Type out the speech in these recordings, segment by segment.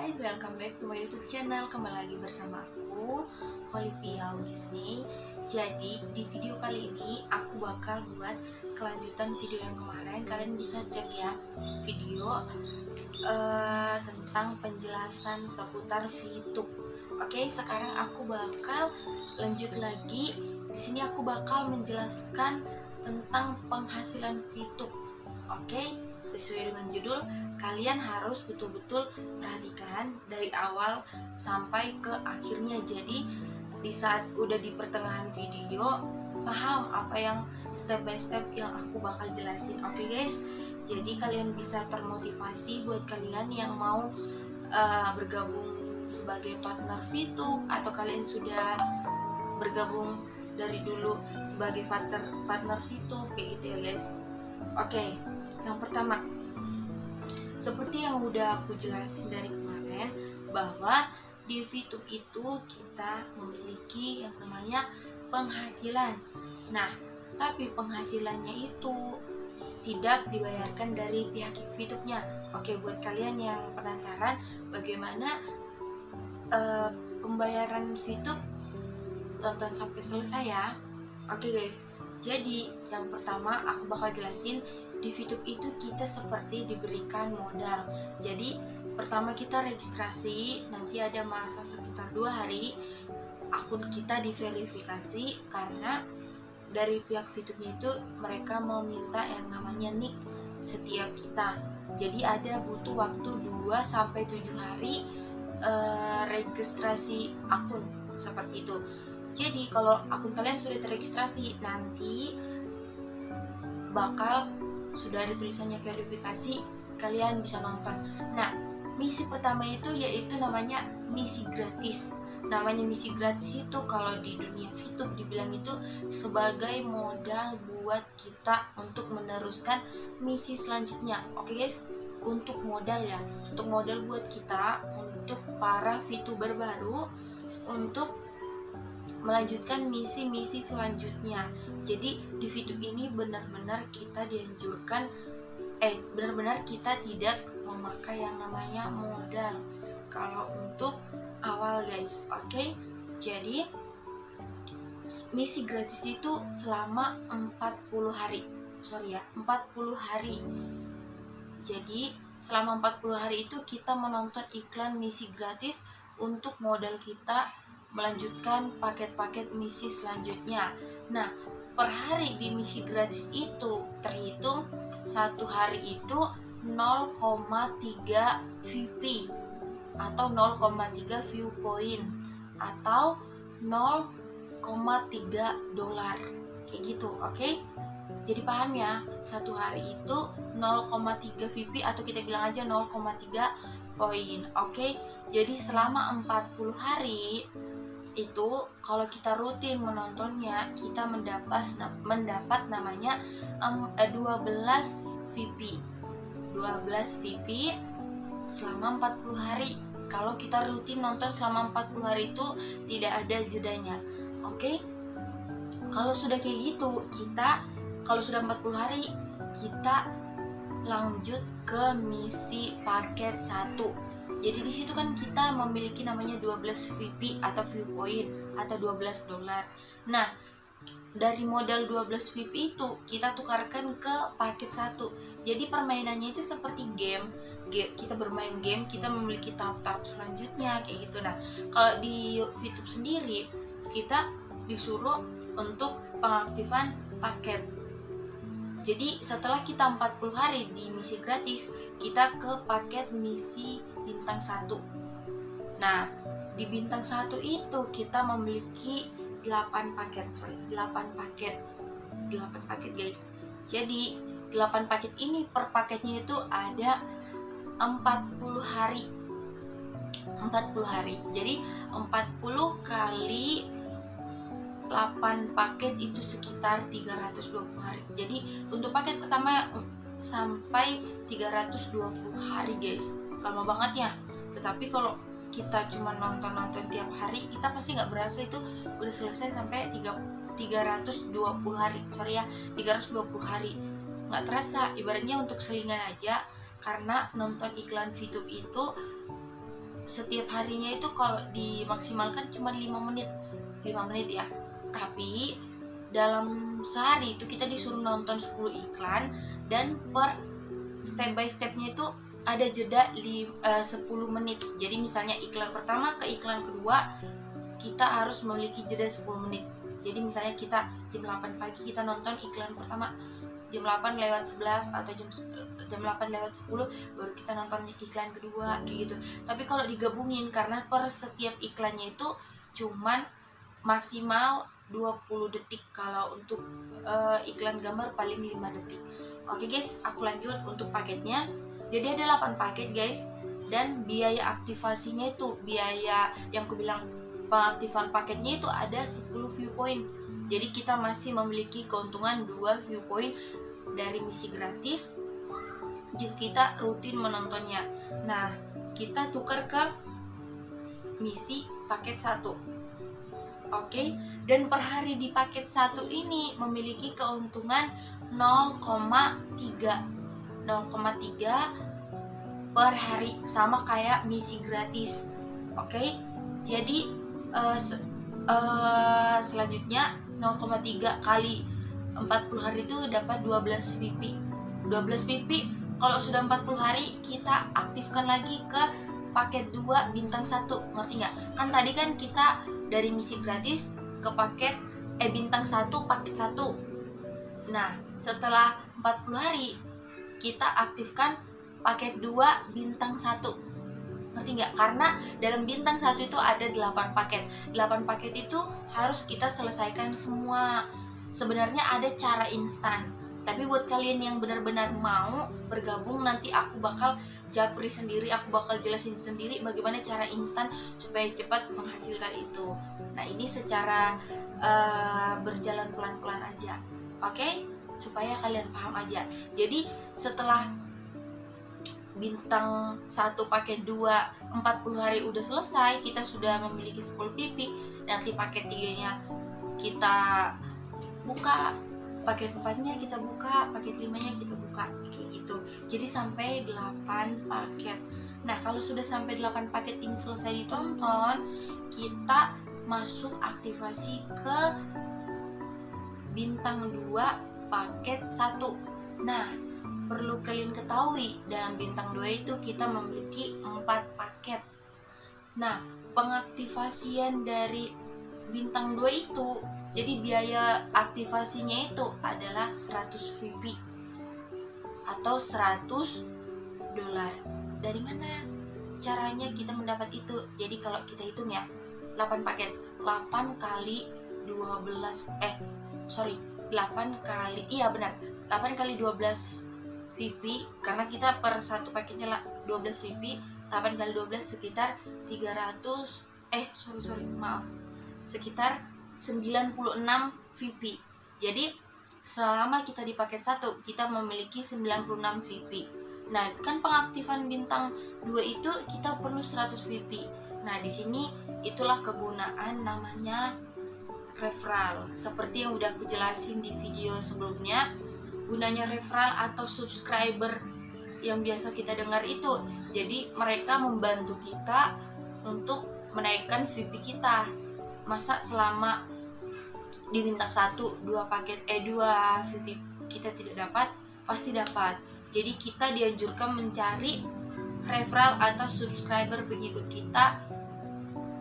Hai, welcome back to my YouTube channel. Kembali lagi bersama aku, Olivia Disney. Jadi di video kali ini aku bakal buat kelanjutan video yang kemarin. Kalian bisa cek ya video tentang penjelasan seputar VTube. Oke, sekarang aku bakal lanjut lagi. Di sini aku bakal menjelaskan tentang penghasilan VTube. Oke, sesuai dengan judul, kalian harus betul-betul perhatikan dari awal sampai ke akhirnya. Jadi di saat udah di pertengahan video paham apa yang step by step yang aku bakal jelasin. Oke guys, jadi kalian bisa termotivasi buat kalian yang mau bergabung sebagai partner VTube, atau kalian sudah bergabung dari dulu sebagai partner VTube kayak gitu ya guys. Oke, yang pertama, seperti yang udah aku jelasin dari kemarin, bahwa di VTube itu kita memiliki yang namanya penghasilan. Nah, tapi penghasilannya itu tidak dibayarkan dari pihak VTube-nya. Oke, buat kalian yang penasaran bagaimana pembayaran VTube, tonton sampai selesai ya. Oke guys, jadi yang pertama aku bakal jelasin, di VTube itu kita seperti diberikan modal. Jadi pertama kita registrasi, nanti ada masa sekitar 2 hari akun kita diverifikasi, karena dari pihak VTube-nya itu mereka mau minta yang namanya nick setiap kita. Jadi ada butuh waktu 2-7 hari registrasi akun seperti itu. Jadi kalau akun kalian sudah terregistrasi, nanti bakal sudah ada tulisannya verifikasi, kalian bisa nonton. Nah, misi pertama itu yaitu namanya misi gratis. Namanya misi gratis itu kalau di dunia VTube dibilang itu sebagai modal buat kita untuk meneruskan misi selanjutnya. Oke guys, untuk modal ya, untuk modal buat kita, untuk para VTuber baru, untuk melanjutkan misi-misi selanjutnya. Jadi di VTube ini benar-benar kita dianjurkan, benar-benar kita tidak memakai yang namanya modal kalau untuk awal guys. Oke, jadi misi gratis itu selama 40 hari. 40 hari. Jadi selama 40 hari itu kita menonton iklan misi gratis untuk modal kita melanjutkan paket-paket misi selanjutnya. Nah, per hari di misi gratis itu terhitung satu hari itu 0,3 VP atau 0,3 view point atau 0,3 dolar kayak gitu. Oke? Jadi paham ya, satu hari itu 0,3 VP atau kita bilang aja 0,3 poin. Oke? Jadi selama 40 hari itu kalau kita rutin menontonnya, kita mendapat namanya 12 VP. 12 VP selama 40 hari. Kalau kita rutin nonton selama 40 hari itu tidak ada jedanya. Oke? Kalau sudah kayak gitu, kalau sudah 40 hari, kita lanjut ke misi paket 1. Jadi di situ kan kita memiliki namanya 12 VP atau view point atau 12 dolar. Nah, dari modal 12 VP itu kita tukarkan ke paket 1. Jadi permainannya itu seperti game. Kita bermain game, kita memiliki tahap-tahap selanjutnya kayak gitu. Nah, kalau di VTube sendiri kita disuruh untuk pengaktifan paket. Jadi setelah kita 40 hari di misi gratis, kita ke paket misi bintang 1. Nah, di bintang 1 itu kita memiliki 8 paket guys. Jadi 8 paket ini per paketnya itu ada 40 hari. 40 hari. Jadi 40 kali 8 paket itu sekitar 320 hari. Jadi untuk paket pertama sampai 320 hari guys. Lama banget ya. Tetapi kalau kita cuma nonton tiap hari, kita pasti nggak berasa itu udah selesai sampai 320 hari. 320 hari. Nggak terasa, ibaratnya untuk selingan aja, karena nonton iklan VTube itu setiap harinya itu kalau dimaksimalkan cuma 5 menit ya. Tapi dalam sehari itu kita disuruh nonton 10 iklan, dan per step by stepnya itu ada jeda 10 menit. Jadi misalnya iklan pertama ke iklan kedua kita harus memiliki jeda 10 menit. Jadi misalnya kita jam 8 pagi kita nonton iklan pertama, jam 8:11 atau jam 8:10 baru kita nonton iklan kedua, kayak gitu. Tapi kalau digabungin, karena per setiap iklannya itu cuman maksimal 20 detik, kalau untuk iklan gambar paling 5 detik. Oke guys, aku lanjut untuk paketnya. Jadi ada 8 paket guys, dan biaya aktivasinya itu, biaya yang aku bilang pengaktifan paketnya itu ada 10 viewpoint. Jadi kita masih memiliki keuntungan 2 viewpoint dari misi gratis jika kita rutin menontonnya. Nah, kita tukar ke misi paket 1. Oke, dan per hari di paket 1 ini memiliki keuntungan 0,3 per hari, sama kayak misi gratis. Oke, jadi selanjutnya 0,3 kali 40 hari itu dapat 12 VP. 12 VP kalau sudah 40 hari kita aktifkan lagi ke paket 2 bintang 1. Ngerti nggak? Kan tadi kan kita dari misi gratis ke paket bintang 1 paket 1. Nah, setelah 40 hari kita aktifkan paket 2 bintang 1. Ngerti nggak? Karena dalam bintang 1 itu ada 8 paket. 8 paket itu harus kita selesaikan semua. Sebenarnya ada cara instan, tapi buat kalian yang benar-benar mau bergabung, nanti aku bakal japri sendiri, aku bakal jelasin sendiri bagaimana cara instan supaya cepat menghasilkan itu. Nah, ini secara berjalan pelan-pelan aja, oke? Supaya kalian paham aja. Jadi setelah bintang 1 paket 2 40 hari udah selesai, kita sudah memiliki 10 pipi. Nanti paket 3-nya kita buka, paket 4-nya kita buka, paket 5-nya kita buka, kayak gitu. Jadi sampai 8 paket. Nah, kalau sudah sampai 8 paket ini selesai ditonton, kita masuk aktivasi ke bintang 2 paket 1. Nah, perlu kalian ketahui, dalam bintang 2 itu kita memiliki 4 paket. Nah, pengaktivasian dari bintang 2 itu, jadi biaya aktivasinya itu adalah 100 VP atau 100 dolar. Dari mana caranya kita mendapat itu? Jadi kalau kita hitung ya, 8 paket, 8 kali 12 8 kali 12 VP, karena kita per satu paketnya 12 VP. 8 kali 12 sekitar 300 sekitar 96 VP. Jadi selama kita di paket 1 kita memiliki 96 VP. Nah, kan pengaktifan bintang 2 itu kita perlu 100 VP. Nah, di sini itulah kegunaan namanya referral. Seperti yang udah aku jelasin di video sebelumnya, gunanya referral atau subscriber yang biasa kita dengar itu. Jadi mereka membantu kita untuk menaikkan VP kita. Masa selama di bintang 1 2 VP kita tidak dapat? Pasti dapat. Jadi kita dianjurkan mencari referral atau subscriber pengikut kita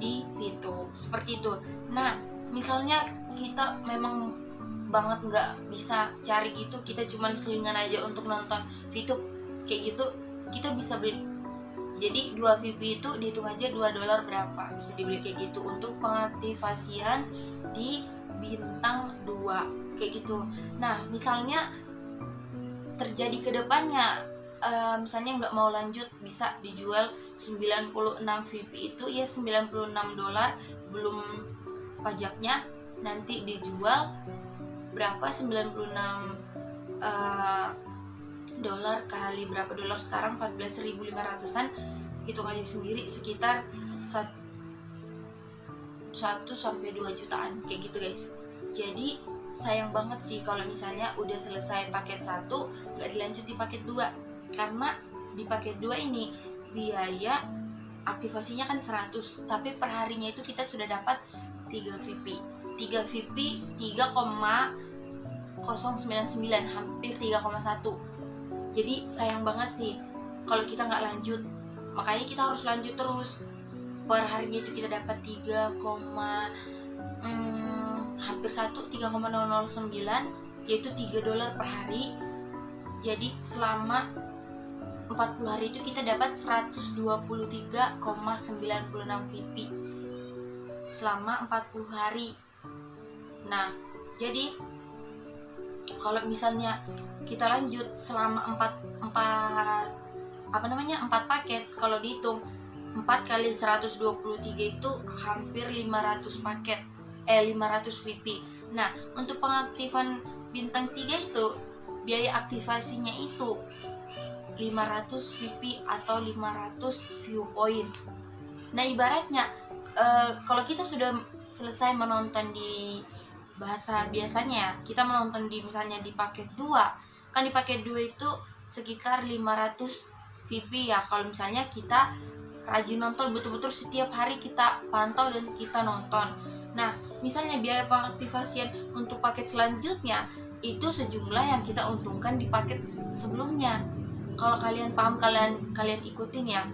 di YouTube, seperti itu. Nah, misalnya kita memang banget nggak bisa cari gitu, kita cuman selingan aja untuk nonton YouTube kayak gitu, kita bisa beli. Jadi 2 VP itu dihitung aja $2 berapa, bisa dibeli kayak gitu untuk pengaktifasian di bintang 2 kayak gitu. Nah, misalnya terjadi ke depannya, misalnya nggak mau lanjut, bisa dijual 96 VP itu ya $96 belum pajaknya. Nanti dijual berapa, 96 dolar kali berapa dolar sekarang, 14.500-an, hitung aja sendiri, sekitar 1 sampai 2 jutaan kayak gitu guys. Jadi sayang banget sih kalau misalnya udah selesai paket 1 nggak dilanjut di paket 2, karena di paket 2 ini biaya aktivasinya kan 100, tapi per harinya itu kita sudah dapat 3 VP. 3 VP 3,099, hampir 3,1. Jadi sayang banget sih kalau kita nggak lanjut. Makanya kita harus lanjut terus. Per harinya itu kita dapat 3, hampir 3,009, yaitu $3 per hari. Jadi selama 40 hari itu kita dapat 123,96 VP selama 40 hari. Nah, jadi kalau misalnya kita lanjut selama 4 paket, kalau dihitung 4 kali 123 itu hampir 500 paket, 500 VP. Nah, untuk pengaktifan bintang 3 itu biaya aktivasinya itu 500 VP atau 500 view point. Nah, ibaratnya kalau kita sudah selesai menonton di bahasa biasanya, kita menonton di misalnya di paket 2, kan di paket 2 itu sekitar 500 VP ya. Kalau misalnya kita rajin nonton, betul-betul setiap hari kita pantau dan kita nonton. Nah, misalnya biaya pengaktifasian untuk paket selanjutnya itu sejumlah yang kita untungkan di paket sebelumnya. Kalau kalian paham, kalian ikutin ya,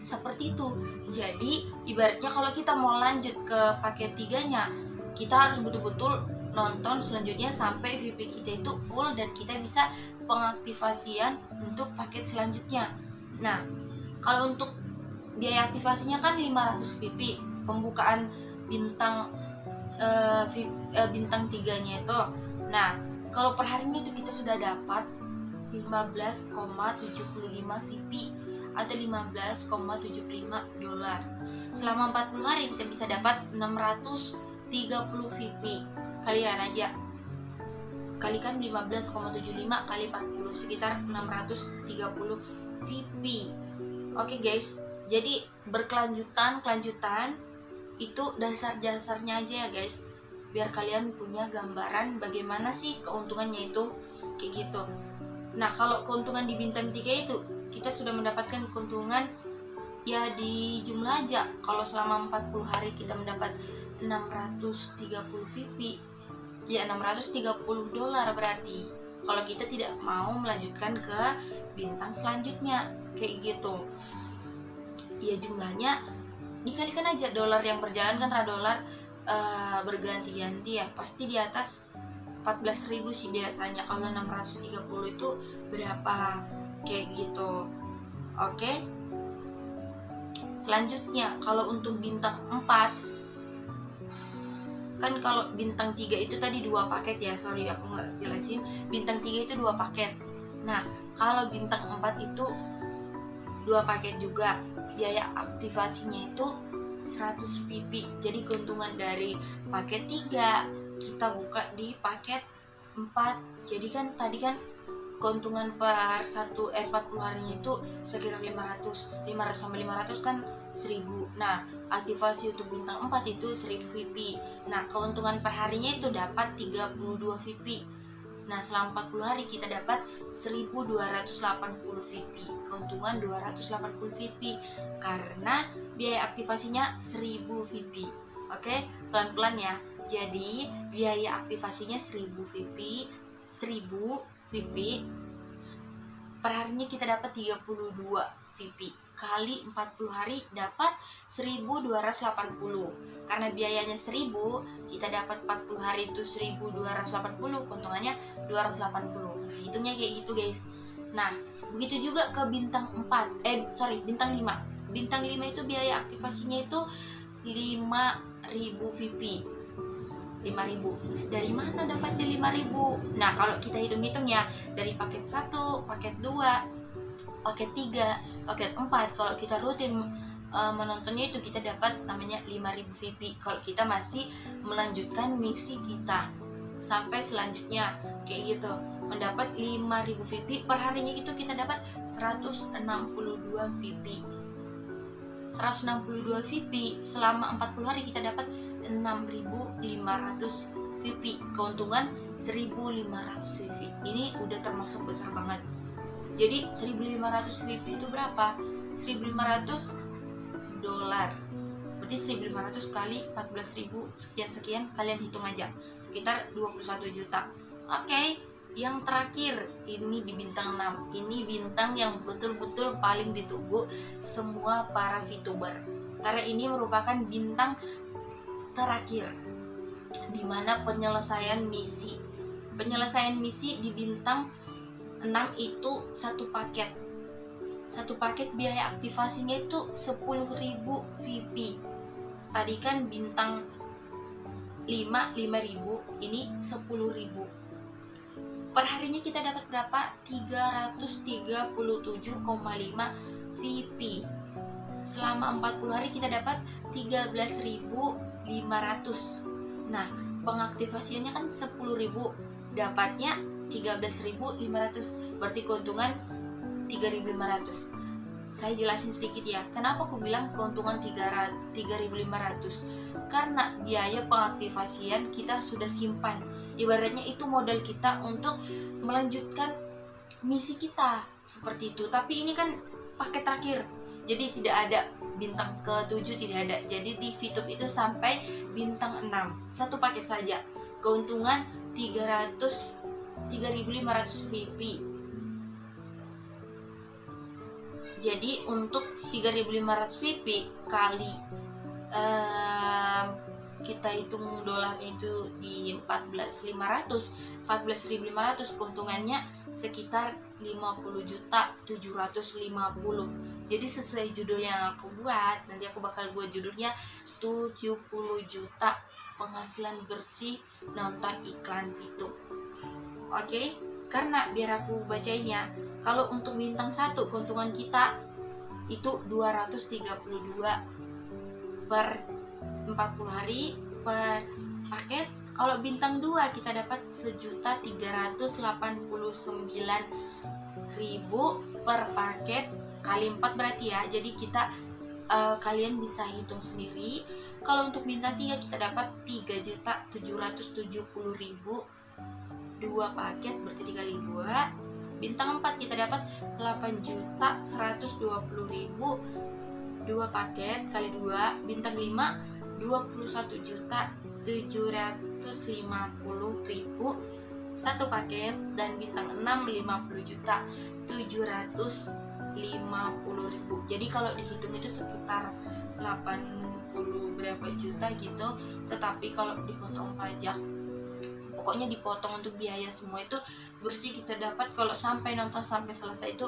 seperti itu. Jadi ibaratnya kalau kita mau lanjut ke paket 3-nya, kita harus betul-betul nonton selanjutnya sampai VP kita itu full dan kita bisa pengaktifasian untuk paket selanjutnya. Nah, kalau untuk biaya aktivasinya kan 500 VP, pembukaan bintang bintang 3-nya itu. Nah, kalau perharinya itu kita sudah dapat 15,75 VP atau $15,75. Selama 40 hari kita bisa dapat 630 VP. Kalian aja kalikan 15,75 kali 40, sekitar 630 VP. Oke guys, jadi berkelanjutan itu dasarnya aja ya guys, biar kalian punya gambaran bagaimana sih keuntungannya itu kayak gitu. Nah, kalau keuntungan di bintang 3 itu kita sudah mendapatkan keuntungan ya di jumlah aja. Kalau selama 40 hari kita mendapat 630 VP, ya $630 berarti. Kalau kita tidak mau melanjutkan ke bintang selanjutnya kayak gitu, ya jumlahnya dikalikan aja. Dolar yang berjalan kan dolar berganti-ganti ya, pasti di atas 14.000 sih biasanya. Kalau 630 itu berapa kayak gitu. Oke. Selanjutnya kalau untuk bintang 4, kan kalau bintang 3 itu tadi 2 paket ya, sorry aku nggak jelasin. Bintang 3 itu 2 paket. Nah, kalau bintang 4 itu 2 paket juga. Biaya aktivasinya itu 100 VP. Jadi keuntungan dari paket 3 kita buka di paket 4. Jadi kan tadi kan keuntungan per 40 harinya itu sekitar 500 sampai 500 kan 1000. Nah, aktivasi untuk bintang 4 itu 1000 VP. Nah, keuntungan per harinya itu dapat 32 VP. Nah, selama 40 hari kita dapat 1280 VP. Keuntungan 280 VP karena biaya aktivasinya 1000 VP. Oke, pelan-pelan ya. Jadi, biaya aktivasinya 1000 VP, 1000 VP. Per harinya kita dapat 32 VP. Kali 40 hari dapat 1280. Karena biayanya 1000, kita dapat 40 hari itu 1280, keuntungannya 280. Nah, hitungnya kayak gitu guys. Nah, begitu juga ke bintang 4, bintang 5. Bintang 5 itu biaya aktivasinya itu 5000 VP. 5000. Dari mana dapatnya 5000? Nah, kalau kita hitung-hitung ya, dari paket 1, paket 2, paket 3, paket 4. Kalau kita rutin menontonnya itu kita dapat namanya 5000 VP. Kalau kita masih melanjutkan misi kita sampai selanjutnya kayak gitu, mendapat 5000 VP per harinya itu kita dapat 162 VP. 162 VP selama 40 hari kita dapat 6500 VP. Keuntungan 1500 VP. Ini udah termasuk besar banget. Jadi 1500 VP itu berapa? 1500 berarti 1.500 kali 14.000 sekian kalian hitung aja, sekitar 21 juta. Oke, yang terakhir ini di bintang 6. Ini bintang yang betul-betul paling ditunggu semua para VTuber, karena ini merupakan bintang terakhir di mana penyelesaian misi di bintang 6 itu satu paket biaya aktivasinya itu 10.000 VP. Tadi kan bintang 5 5.000, ini 10.000. Perharinya kita dapat berapa? 337,5 VP. Selama 40 hari kita dapat 13.500. Nah, pengaktifasiannya kan 10.000, dapatnya 13.500, berarti keuntungan 3.500. Saya jelasin sedikit ya, kenapa aku bilang keuntungan 3.500, karena biaya pengaktifasian kita sudah simpan. Ibaratnya itu modal kita untuk melanjutkan misi kita, seperti itu. Tapi ini kan paket terakhir, jadi tidak ada bintang ke-7, tidak ada. Jadi di VTube itu sampai bintang 6, satu paket saja. Keuntungan 3.500 VP. Jadi untuk 3.500 VP kali kita hitung dolarnya itu di 14.500, keuntungannya sekitar 50.750.000. Jadi sesuai judul yang aku buat, nanti aku bakal buat judulnya 70 juta penghasilan bersih nonton iklan itu. Oke, karena biar aku bacainnya, kalau untuk bintang 1 keuntungan kita itu 232 per 40 hari per paket. Kalau bintang 2 kita dapat 1.389.000 per paket kali 4 berarti ya. Jadi kita kalian bisa hitung sendiri. Kalau untuk bintang 3 kita dapat 3.770.000 2 paket, berarti dikali 2. Bintang 4 kita dapat 8.120.000 2 paket kali 2. Bintang 5 21.750.000 satu paket, dan bintang 6 50.750.000. Jadi kalau dihitung itu sekitar 80 berapa juta gitu. Tetapi kalau dipotong pajak, pokoknya dipotong untuk biaya semua itu bersih, kita dapat kalau sampai nonton sampai selesai itu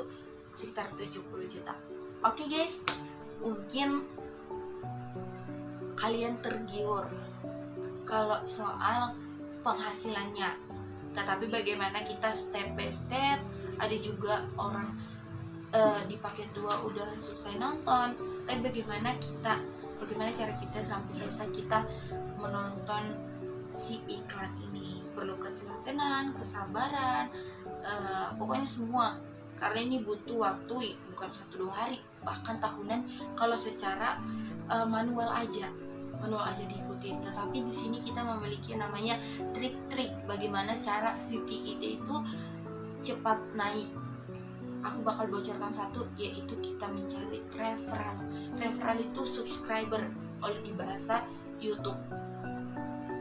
sekitar 70 juta. Oke guys, mungkin kalian tergiur kalau soal penghasilannya. Tetapi bagaimana kita step by step. Ada juga orang di paket 2 udah selesai nonton, tapi bagaimana cara kita sampai selesai kita menonton si iklan ini. Perlu ketelatenan, kesabaran, pokoknya semua, karena ini butuh waktu bukan 1-2 hari, bahkan tahunan kalau secara manual aja diikutin. Tetapi di sini kita memiliki namanya trik-trik bagaimana cara VP kita itu cepat naik. Aku bakal bocorkan satu, yaitu kita mencari referral. Referral itu subscriber kalau di bahasa YouTube.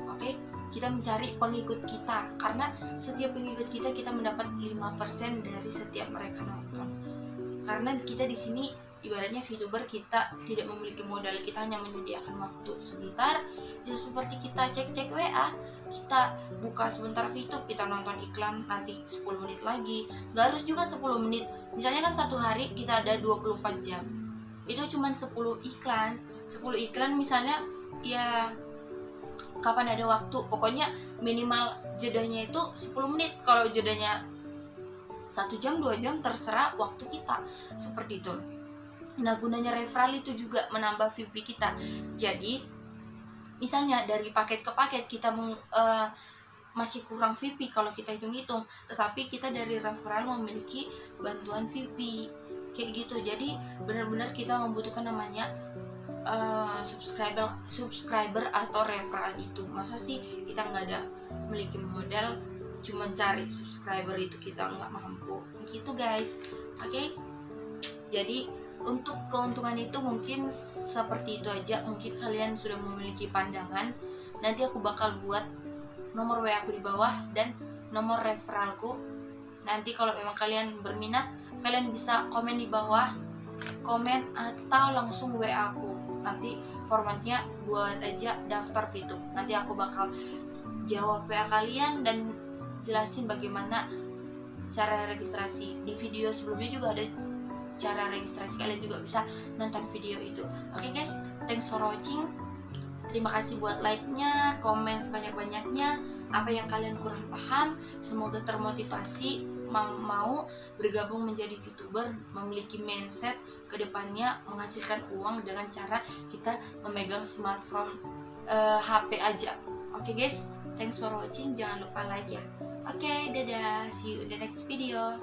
Oke, kita mencari pengikut kita, karena setiap pengikut kita mendapat 5% dari setiap mereka nonton. Karena kita di sini ibaratnya VTuber, kita tidak memiliki modal, kita hanya menyediakan waktu sebentar. Ya seperti kita cek WA, kita buka sebentar VTube, kita nonton iklan, nanti 10 menit lagi. Gak harus juga 10 menit, misalnya kan satu hari kita ada 24 jam, itu cuma 10 iklan misalnya, ya kapan ada waktu, pokoknya minimal jedanya itu 10 menit. Kalau jedanya 1 jam 2 jam terserah waktu kita, seperti itu. Nah, gunanya referral itu juga menambah VP kita. Jadi misalnya dari paket ke paket kita masih kurang VP kalau kita hitung-hitung, tetapi kita dari referral memiliki bantuan VP kayak gitu. Jadi benar-benar kita membutuhkan namanya subscriber atau referral itu. Masa sih kita nggak ada memiliki modal cuma cari subscriber, itu kita nggak mampu gitu guys. Oke, jadi Untuk keuntungan itu mungkin seperti itu aja. Mungkin kalian sudah memiliki pandangan. Nanti aku bakal buat nomor WA aku di bawah dan nomor referralku. Nanti kalau memang kalian berminat, kalian bisa komen di bawah, komen atau langsung WA aku. Nanti formatnya buat aja daftar VTube. Nanti aku bakal jawab WA kalian dan jelasin bagaimana cara registrasi. Di video sebelumnya juga ada cara registrasi, kalian juga bisa nonton video itu. Oke guys, thanks for watching. Terima kasih buat like-nya, komen sebanyak-banyaknya. Apa yang kalian kurang paham, semoga termotivasi mau bergabung menjadi VTuber, memiliki mindset kedepannya menghasilkan uang dengan cara kita memegang smartphone, HP aja. Oke guys, thanks for watching. Jangan lupa like ya. Oke, dadah, see you in the next video.